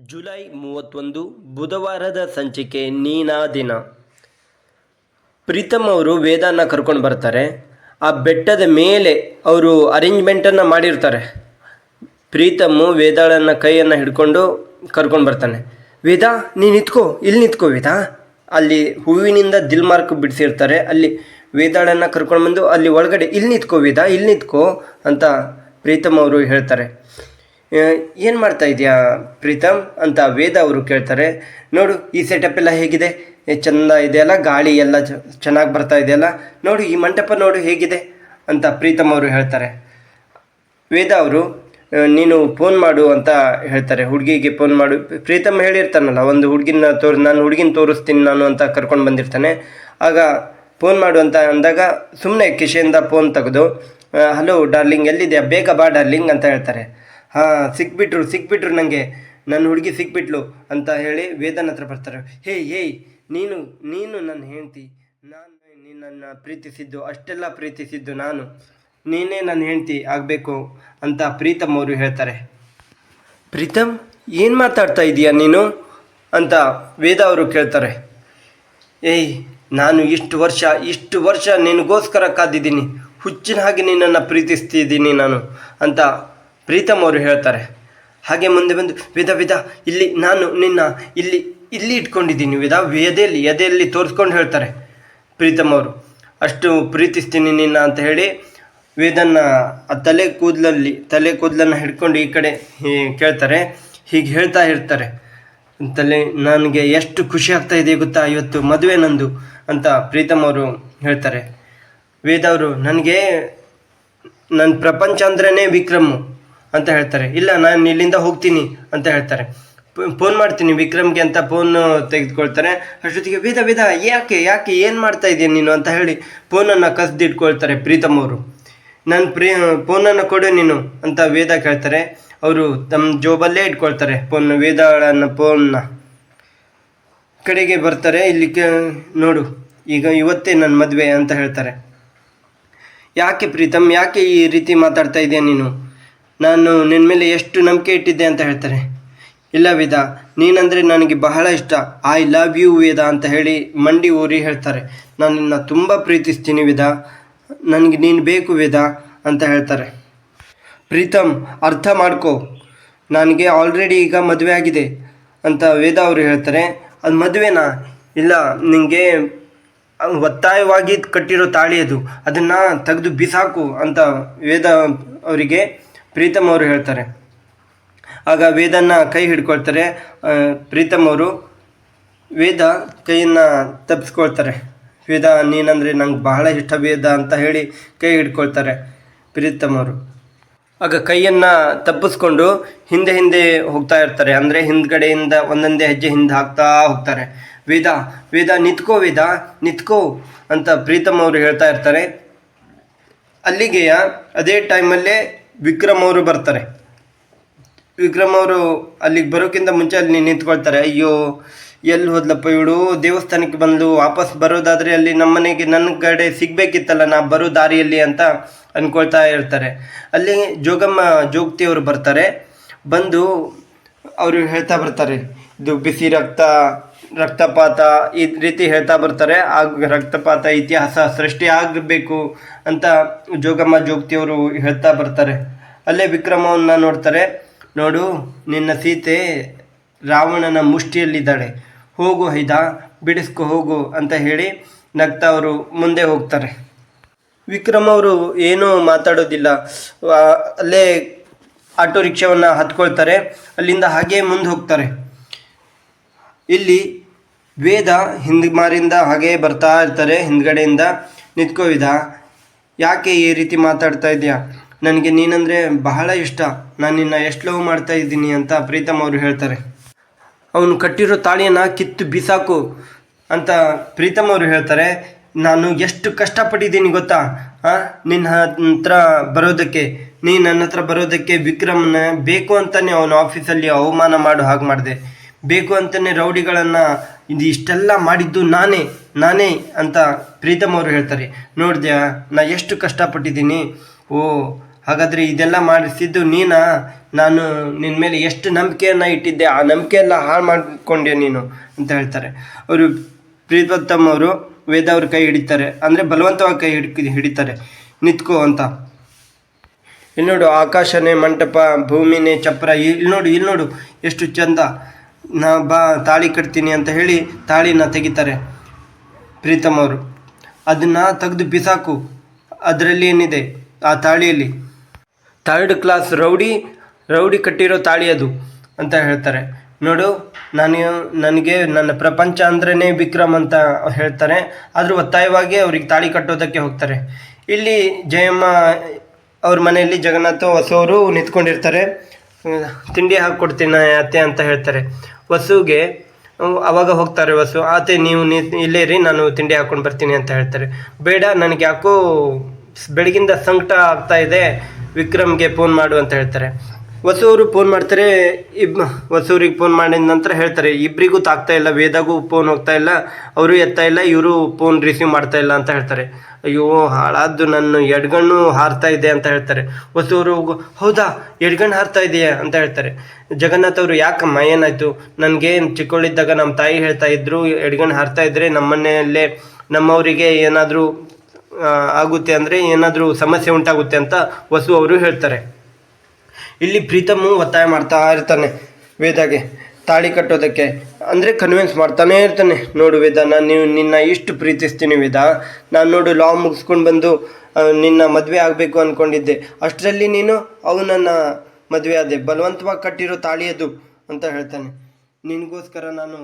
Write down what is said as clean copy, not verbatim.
July 31 ಬುಧವಾರದ ಸಂಚಿಕೆ ನೀನಾ ದಿನ. ಪ್ರೀತಮ್ ಅವರು ವೇದಾನ ಕರ್ಕೊಂಡು ಬರ್ತಾರೆ. ಆ ಬೆಟ್ಟದ ಮೇಲೆ ಅವರು ಅರೇಂಜ್ಮೆಂಟನ್ನು ಮಾಡಿರ್ತಾರೆ. ಪ್ರೀತಮ್ಮು ವೇದಾಳನ್ನು ಕೈಯನ್ನು ಹಿಡ್ಕೊಂಡು ಕರ್ಕೊಂಡು ಬರ್ತಾನೆ. ವೇದ ನೀನು ನಿಂತ್ಕೋ, ಇಲ್ಲಿ ನಿಂತ್ಕೋ ವೇದ. ಅಲ್ಲಿ ಹೂವಿನಿಂದ ದಿಲ್ ಮಾರ್ಕ್ ಬಿಡಿಸಿರ್ತಾರೆ. ಅಲ್ಲಿ ವೇದಾಳನ್ನು ಕರ್ಕೊಂಡು ಬಂದು ಅಲ್ಲಿ ಒಳಗಡೆ ಇಲ್ಲಿ ನಿಂತ್ಕೋ ವೇದ, ಇಲ್ಲಿ ನಿಂತ್ಕೋ ಅಂತ ಪ್ರೀತಮ್ ಅವರು ಹೇಳ್ತಾರೆ. ಏನು ಮಾಡ್ತಾ ಇದೆಯಾ ಪ್ರೀತಮ್ ಅಂತ ವೇದ ಅವರು ಕೇಳ್ತಾರೆ. ನೋಡು ಈ ಸೆಟಪ್ ಎಲ್ಲ ಹೇಗಿದೆ, ಚೆಂದ ಇದೆಯಲ್ಲ, ಗಾಳಿ ಎಲ್ಲ ಚೆನ್ನಾಗಿ ಬರ್ತಾ ಇದೆಯಲ್ಲ, ನೋಡು ಈ ಮಂಟಪ ನೋಡು ಹೇಗಿದೆ ಅಂತ ಪ್ರೀತಮ್ ಅವರು ಹೇಳ್ತಾರೆ. ವೇದ ಅವರು ನೀನು ಫೋನ್ ಮಾಡು ಅಂತ ಹೇಳ್ತಾರೆ. ಹುಡುಗಿಗೆ ಫೋನ್ ಮಾಡು. ಪ್ರೀತಮ್ ಹೇಳಿರ್ತಾನಲ್ಲ, ಒಂದು ಹುಡುಗಿನ ನಾನು ಹುಡುಗಿನ ತೋರಿಸ್ತೀನಿ ನಾನು ಅಂತ ಕರ್ಕೊಂಡು ಬಂದಿರ್ತಾನೆ. ಆಗ ಫೋನ್ ಮಾಡು ಅಂತ ಅಂದಾಗ ಸುಮ್ಮನೆ ಕಿಶೆಯಿಂದ ಫೋನ್ ತೆಗೆದು ಹಲೋ ಡಾರ್ಲಿಂಗ್ ಎಲ್ಲಿದೆಯಾ, ಬೇಗ ಬಾ ಡಾರ್ಲಿಂಗ್ ಅಂತ ಹೇಳ್ತಾರೆ. ಹಾಂ ಸಿಕ್ಬಿಟ್ರು ನನಗೆ, ನನ್ನ ಹುಡುಗಿ ಸಿಕ್ಬಿಟ್ಲು ಅಂತ ಹೇಳಿ ವೇದನ ಹತ್ರ ಬರ್ತಾರೆ. ಹೇಯ್ ನೀನು ನನ್ನ ಹೆಂಡ್ತಿ, ನಾನು ನಿನ್ನನ್ನು ಪ್ರೀತಿಸಿದ್ದು, ಅಷ್ಟೆಲ್ಲ ಪ್ರೀತಿಸಿದ್ದು ನಾನು, ನೀನೇ ನನ್ನ ಹೆಂಡ್ತಿ ಆಗಬೇಕು ಅಂತ ಪ್ರೀತಮ್ ಅವರು ಹೇಳ್ತಾರೆ. ಪ್ರೀತಮ್ ಏನು ಮಾತಾಡ್ತಾ ಇದೀಯಾ ನೀನು ಅಂತ ವೇದ ಅವರು ಕೇಳ್ತಾರೆ. ನಾನು ಇಷ್ಟು ವರ್ಷ ನಿನಗೋಸ್ಕರ ಕಾದಿದ್ದೀನಿ, ಹುಚ್ಚಿನ ಹಾಗೆ ನಿನ್ನನ್ನು ಪ್ರೀತಿಸ್ತಿದ್ದೀನಿ ನಾನು ಅಂತ ಪ್ರೀತಮ್ ಅವರು ಹೇಳ್ತಾರೆ. ಹಾಗೆ ಮುಂದೆ ಬಂದು ವೇದ ಇಲ್ಲಿ ನಾನು ನಿನ್ನ ಇಲ್ಲಿ ಇಟ್ಕೊಂಡಿದ್ದೀನಿ ವೇದ, ಎದೆಯಲ್ಲಿ ತೋರಿಸ್ಕೊಂಡು ಹೇಳ್ತಾರೆ ಪ್ರೀತಮ್ ಅವರು. ಅಷ್ಟು ಪ್ರೀತಿಸ್ತೀನಿ ನಿನ್ನ ಅಂತ ಹೇಳಿ ವೇದನ್ನ ಆ ತಲೆ ಕೂದಲನ್ನು ಹಿಡ್ಕೊಂಡು ಈ ಕಡೆ ಕೇಳ್ತಾರೆ. ಹೀಗೆ ಹೇಳ್ತಾ ಇರ್ತಾರೆ. ನನಗೆ ಎಷ್ಟು ಖುಷಿ ಆಗ್ತಾ ಇದೆ ಗೊತ್ತಾ, ಇವತ್ತು ಮದುವೆ ನಂದು ಅಂತ ಪ್ರೀತಮ್ ಅವರು ಹೇಳ್ತಾರೆ. ವೇದ ಅವರು ನನಗೆ ನನ್ನ ಪ್ರಪಂಚ ಅಂದ್ರೇ ವಿಕ್ರಮ್ ಅಂತ ಹೇಳ್ತಾರೆ. ಇಲ್ಲ ನಾನು ಇಲ್ಲಿಂದ ಹೋಗ್ತೀನಿ ಅಂತ ಹೇಳ್ತಾರೆ. ಫೋನ್ ಮಾಡ್ತೀನಿ ವಿಕ್ರಮ್ಗೆ ಅಂತ ಫೋನ್ ತೆಗೆದುಕೊಳ್ತಾರೆ. ಅಷ್ಟೊತ್ತಿಗೆ ವೇದ ಯಾಕೆ ಏನು ಮಾಡ್ತಾ ಇದೀಯ ನೀನು ಅಂತ ಹೇಳಿ ಫೋನನ್ನು ಕಸ್ದಿಟ್ಕೊಳ್ತಾರೆ ಪ್ರೀತಮ್ ಅವರು. ಫೋನನ್ನು ಕೊಡು ನೀನು ಅಂತ ವೇದ ಕೇಳ್ತಾರೆ. ಅವರು ತಮ್ಮ ಜೋಬಲ್ಲೇ ಇಟ್ಕೊಳ್ತಾರೆ ವೇದಾಳನ್ನ ಫೋನ್ನ ಕಡೆಗೆ ಬರ್ತಾರೆ. ಇಲ್ಲಿ ನೋಡು ಈಗ ಇವತ್ತೇ ನನ್ನ ಮದುವೆ ಅಂತ ಹೇಳ್ತಾರೆ. ಯಾಕೆ ಪ್ರೀತಮ್, ಯಾಕೆ ಈ ರೀತಿ ಮಾತಾಡ್ತಾ ಇದೆಯಾ ನೀನು, ನಾನು ನಿನ್ನ ಮೇಲೆ ಎಷ್ಟು ನಂಬಿಕೆ ಇಟ್ಟಿದ್ದೆ ಅಂತ ಹೇಳ್ತಾರೆ. ಇಲ್ಲ ವೇದ, ನೀನಂದರೆ ನನಗೆ ಬಹಳ ಇಷ್ಟ, ಐ ಲವ್ ಯು ವೇದ ಅಂತ ಹೇಳಿ ಮಂಡಿ ಊರಿ ಹೇಳ್ತಾರೆ. ನಾನು ನಿನ್ನ ತುಂಬ ಪ್ರೀತಿಸ್ತೀನಿ ವೇದ, ನನಗೆ ನೀನು ಬೇಕು ವೇದ ಅಂತ ಹೇಳ್ತಾರೆ. ಪ್ರೀತಮ್ ಅರ್ಥ ಮಾಡ್ಕೋ, ನನಗೆ ಆಲ್ರೆಡಿ ಈಗ ಮದುವೆ ಆಗಿದೆ ಅಂತ ವೇದ ಅವರು ಹೇಳ್ತಾರೆ. ಅದು ಮದುವೆನಾ? ಇಲ್ಲ, ನಿನಗೆ ಒತ್ತಾಯವಾಗಿ ಕಟ್ಟಿರೋ ತಾಳಿ ಅದು, ಅದನ್ನು ತೆಗೆದು ಬಿಸಾಕು ಅಂತ ವೇದ ಅವರಿಗೆ ಪ್ರೀತಮ್ ಅವರು ಹೇಳ್ತಾರೆ. ಆಗ ವೇದನ್ನ ಕೈ ಹಿಡ್ಕೊಳ್ತಾರೆ ಪ್ರೀತಮ್ ಅವರು. ವೇದ ಕೈಯನ್ನು ತಪ್ಪಿಸ್ಕೊಳ್ತಾರೆ. ವೇದ ನೀನಂದರೆ ನಂಗೆ ಬಹಳ ಇಷ್ಟ ವೇದ ಅಂತ ಹೇಳಿ ಕೈ ಹಿಡ್ಕೊಳ್ತಾರೆ ಪ್ರೀತಮ್ ಅವರು. ಆಗ ಕೈಯನ್ನು ತಪ್ಪಿಸ್ಕೊಂಡು ಹಿಂದೆ ಹೋಗ್ತಾ ಇರ್ತಾರೆ. ಅಂದರೆ ಹಿಂದ್ಗಡೆಯಿಂದ ಒಂದೊಂದೇ ಹೆಜ್ಜೆ ಹಿಂದೆ ಹಾಕ್ತಾ ಹೋಗ್ತಾರೆ. ವೇದ ನಿತ್ಕೋ ಅಂತ ಪ್ರೀತಮ್ ಅವರು ಹೇಳ್ತಾ ಇರ್ತಾರೆ. ಅಲ್ಲಿಗೆ ಅದೇ ಟೈಮಲ್ಲೇ ವಿಕ್ರಮ್ ಅವರು ಬರ್ತಾರೆ. ವಿಕ್ರಮ್ ಅವರು ಅಲ್ಲಿಗೆ ಬರೋಕ್ಕಿಂತ ಮುಂಚೆ ಅಲ್ಲಿ ನಿಂತ್ಕೊಳ್ತಾರೆ. ಅಯ್ಯೋ ಎಲ್ಲಿ ಹೋದ್ಲಪ್ಪ ಇವಳು, ದೇವಸ್ಥಾನಕ್ಕೆ ಬಂದು ವಾಪಸ್ ಬರೋದಾದರೆ ಅಲ್ಲಿ ನಮ್ಮನೆಗೆ ನನ್ನ ಕಡೆ ಸಿಗಬೇಕಿತ್ತಲ್ಲ ನಾ ಬರೋ ದಾರಿಯಲ್ಲಿ ಅಂತ ಅಂದ್ಕೊಳ್ತಾ ಇರ್ತಾರೆ. ಅಲ್ಲಿ ಜೋಗತಿಯವರು ಬರ್ತಾರೆ. ಬಂದು ಅವರು ಹೇಳ್ತಾ ಬರ್ತಾರೆ, ಇದು ಬಿಸಿ ರಕ್ತಪಾತ ಈ ರೀತಿ ಹೇಳ್ತಾ ಬರ್ತಾರೆ. ರಕ್ತಪಾತ ಇತಿಹಾಸ ಸೃಷ್ಟಿ ಆಗಬೇಕು ಅಂತ ಜೋಗತಿಯವರು ಹೇಳ್ತಾ ಬರ್ತಾರೆ. ಅಲ್ಲೇ ವಿಕ್ರಮವನ್ನು ನೋಡ್ತಾರೆ. ನೋಡು ನಿನ್ನ ಸೀತೆ ರಾವಣನ ಮುಷ್ಟಿಯಲ್ಲಿದ್ದಾಳೆ, ಹೋಗು ಹೈದ ಬಿಡಿಸ್ಕೊ ಹೋಗು ಅಂತ ಹೇಳಿ ನಗ್ತಾ ಅವರು ಮುಂದೆ ಹೋಗ್ತಾರೆ. ವಿಕ್ರಮ್ ಅವರು ಏನೂ ಮಾತಾಡೋದಿಲ್ಲ. ಅಲ್ಲೇ ಆಟೋ ರಿಕ್ಷಾವನ್ನು ಹತ್ಕೊಳ್ತಾರೆ. ಅಲ್ಲಿಂದ ಹಾಗೇ ಮುಂದೆ ಹೋಗ್ತಾರೆ. ಇಲ್ಲಿ ವೇದ ಹಿಂದ್ಮಾರಿಂದ ಹಾಗೇ ಬರ್ತಾ ಇರ್ತಾರೆ. ಹಿಂದ್ಗಡೆಯಿಂದ ನಿಂತ್ಕೋವಿದ, ಯಾಕೆ ಈ ರೀತಿ ಮಾತಾಡ್ತಾ ಇದೆಯಾ, ನನಗೆ ನೀನಂದರೆ ಬಹಳ ಇಷ್ಟ, ನಾನು ನಿನ್ನ ಎಷ್ಟು ಲವ್ ಮಾಡ್ತಾ ಇದ್ದೀನಿ ಅಂತ ಪ್ರೀತಮ್ ಅವರು ಹೇಳ್ತಾರೆ. ಅವನು ಕಟ್ಟಿರೋ ತಾಳಿಯನ್ನು ಕಿತ್ತು ಬಿಸಾಕು ಅಂತ ಪ್ರೀತಮ್ ಅವರು ಹೇಳ್ತಾರೆ. ನಾನು ಎಷ್ಟು ಕಷ್ಟಪಟ್ಟಿದ್ದೀನಿ ಗೊತ್ತಾ, ನಿನ್ನ ಹತ್ರ ಬರೋದಕ್ಕೆ, ನನ್ನ ಹತ್ರ ಬರೋದಕ್ಕೆ ವಿಕ್ರಮ್ನ ಬೇಕು ಅಂತಲೇ ಅವನ ಆಫೀಸಲ್ಲಿ ಅವಮಾನ ಮಾಡೋ ಹಾಗೆ ಮಾಡಿದೆ, ಬೇಕು ಅಂತಲೇ ರೌಡಿಗಳನ್ನು ಇಷ್ಟೆಲ್ಲ ಮಾಡಿದ್ದು ನಾನೇ ಅಂತ ಪ್ರೀತಮ್ ಅವರು ಹೇಳ್ತಾರೆ. ನೋಡಿದ್ಯಾ ನಾ ಎಷ್ಟು ಕಷ್ಟಪಟ್ಟಿದ್ದೀನಿ, ಓ ಹಾಗಾದರೆ ಇದೆಲ್ಲ ಮಾಡಿಸಿದ್ದು ನೀನಾ? ನಾನು ನಿನ್ನ ಮೇಲೆ ಎಷ್ಟು ನಂಬಿಕೆಯನ್ನು ಇಟ್ಟಿದ್ದೆ, ಆ ನಂಬಿಕೆ ಎಲ್ಲ ಹಾಳು ಮಾಡಿಕೊಂಡೆ ನೀನು ಅಂತ ಹೇಳ್ತಾರೆ. ಅವರು ಪ್ರೀತಮ್ ಅವರು ವೇದ ಅವ್ರ ಕೈ ಹಿಡಿತಾರೆ, ಅಂದರೆ ಬಲವಂತವಾಗಿ ಕೈ ಹಿಡಿತಾರೆ, ನಿಂತ್ಕೋ ಅಂತ. ಇಲ್ಲಿ ನೋಡು, ಆಕಾಶನೇ ಮಂಟಪ, ಭೂಮಿನೇ ಚಪ್ರ, ಇಲ್ಲಿ ನೋಡು ಎಷ್ಟು ಚಂದ, ನಾ ಬಾ ತಾಳಿ ಕಟ್ತೀನಿ ಅಂತ ಹೇಳಿ ತಾಳಿನ ತೆಗಿತಾರೆ ಪ್ರೀತಮ್ ಅವರು. ಅದನ್ನು ತೆಗೆದು ಬಿಸಾಕು, ಅದರಲ್ಲಿ ಏನಿದೆ ಆ ತಾಳಿಯಲ್ಲಿ, 3rd ಕ್ಲಾಸ್ ರೌಡಿ ಕಟ್ಟಿರೋ ತಾಳಿ ಅದು ಅಂತ ಹೇಳ್ತಾರೆ. ನೋಡು, ನನಗೆ ನನ್ನ ಪ್ರಪಂಚ ಅಂದ್ರೇ ವಿಕ್ರಮ್ ಅಂತ ಹೇಳ್ತಾರೆ. ಆದರೂ ಒತ್ತಾಯವಾಗಿ ಅವ್ರಿಗೆ ತಾಳಿ ಕಟ್ಟೋದಕ್ಕೆ ಹೋಗ್ತಾರೆ. ಇಲ್ಲಿ ಜಯಮ್ಮ ಅವ್ರ ಮನೆಯಲ್ಲಿ ಜಗನ್ನಾಥ ವಸು ಅವರು ನಿಂತ್ಕೊಂಡಿರ್ತಾರೆ. ತಿಂಡಿ ಹಾಕ್ಕೊಡ್ತೀನಿ ಅತ್ತೆ ಅಂತ ಹೇಳ್ತಾರೆ ವಸುಗೆ. ಅವಾಗ ಹೋಗ್ತಾರೆ ವಸು, ಆತೆ ನೀವು ಇಲ್ಲೇ ರೀ, ನಾನು ತಿಂಡಿ ಹಾಕ್ಕೊಂಡು ಬರ್ತೀನಿ ಅಂತ ಹೇಳ್ತಾರೆ. ಬೇಡ, ನನಗೆ ಯಾಕೋ ಬೆಳಗಿಂದ ಸಂಕಟ ಆಗ್ತಾ ಇದೆ, ವಿಕ್ರಮ್ಗೆ ಫೋನ್ ಮಾಡು ಅಂತ ಹೇಳ್ತಾರೆ. ವಸು ಅವರು ಫೋನ್ ಮಾಡ್ತಾರೆ. ವಸುವ್ರಿಗೆ ಫೋನ್ ಮಾಡಿದ ನಂತರ ಹೇಳ್ತಾರೆ, ಇಬ್ಬರಿಗೂ ತಾಗ್ತಾ ಇಲ್ಲ, ವೇದಾಗೂ ಫೋನ್ ಹೋಗ್ತಾ ಇಲ್ಲ, ಅವರು ಎತ್ತಾ ಇಲ್ಲ, ಇವರು ಫೋನ್ ರಿಸೀವ್ ಮಾಡ್ತಾ ಇಲ್ಲ ಅಂತ ಹೇಳ್ತಾರೆ. ಅಯ್ಯೋ ಹಾಳಾದ್ದು, ನನ್ನ ಎಡ್ಗಣ್ಣು ಹಾರ್ತಾ ಇದೆ ಅಂತ ಹೇಳ್ತಾರೆ. ವಸು ಅವರು, ಹೌದಾ ಎಡ್ಗಣ್ಣು ಹಾರ್ತಾ ಇದೆಯಾ ಅಂತ ಹೇಳ್ತಾರೆ. ಜಗನ್ನಾಥ್ ಅವರು, ಯಾಕಮ್ಮ ಏನಾಯಿತು? ನನಗೆ ಚಿಕ್ಕವಳಿದ್ದಾಗ ನಮ್ಮ ತಾಯಿ ಹೇಳ್ತಾ ಇದ್ರು, ಎಡ್ಗಣ್ಣು ಹಾರ್ತಾ ಇದ್ದರೆ ನಮ್ಮನೆಯಲ್ಲೇ ನಮ್ಮವರಿಗೆ ಏನಾದರೂ ಆಗುತ್ತೆ, ಅಂದರೆ ಏನಾದರೂ ಸಮಸ್ಯೆ ಉಂಟಾಗುತ್ತೆ ಅಂತ ವಸು ಅವರು ಹೇಳ್ತಾರೆ. ಇಲ್ಲಿ ಪ್ರೀತಮ್ ಒತ್ತಾಯ ಮಾಡ್ತಾ ಇರ್ತಾನೆ ವೇದಾಗೆ ತಾಳಿ ಕಟ್ಟೋದಕ್ಕೆ, ಅಂದರೆ ಕನ್ವಿನ್ಸ್ ಮಾಡ್ತಾನೇ ಇರ್ತಾನೆ. ನೋಡು ವೇದ, ನಿನ್ನ ಇಷ್ಟು ಪ್ರೀತಿಸ್ತೀನಿ ವೇದ, ನಾನು ನೋಡು ಲಾ ಮುಗಿಸ್ಕೊಂಡು ಬಂದು ನಿನ್ನ ಮದುವೆ ಆಗಬೇಕು ಅಂದ್ಕೊಂಡಿದ್ದೆ, ಅಷ್ಟರಲ್ಲಿ ನೀನು ಅವನನ್ನು ಮದುವೆ ಆದೆ, ಬಲವಂತವಾಗಿ ಕಟ್ಟಿರೋ ತಾಳಿ ಅದು ಅಂತ ಹೇಳ್ತಾನೆ. ನಿನಗೋಸ್ಕರ ನಾನು